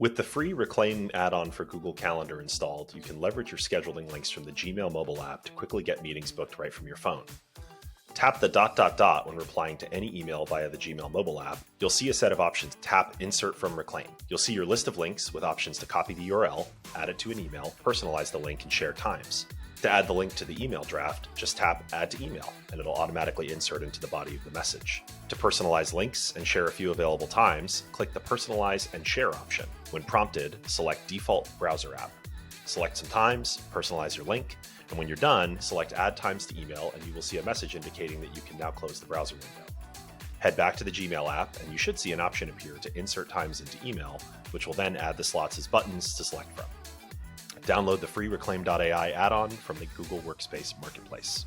With the free Reclaim add-on for Google Calendar installed, you can leverage your scheduling links from the Gmail mobile app to quickly get meetings booked right from your phone. Tap the ... when replying to any email via the Gmail mobile app. You'll see a set of options. Tap Insert from Reclaim. You'll see your list of links with options to copy the URL, add it to an email, personalize the link, and share times. To add the link to the email draft, just tap Add to Email, and it'll automatically insert into the body of the message. To personalize links and share a few available times, click the Personalize and Share option. When prompted, select Default Browser App. Select some times, personalize your link, and when you're done, select Add Times to Email, and you will see a message indicating that you can now close the browser window. Head back to the Gmail app, and you should see an option appear to insert times into email, which will then add the slots as buttons to select from. Download the free Reclaim.ai add-on from the Google Workspace Marketplace.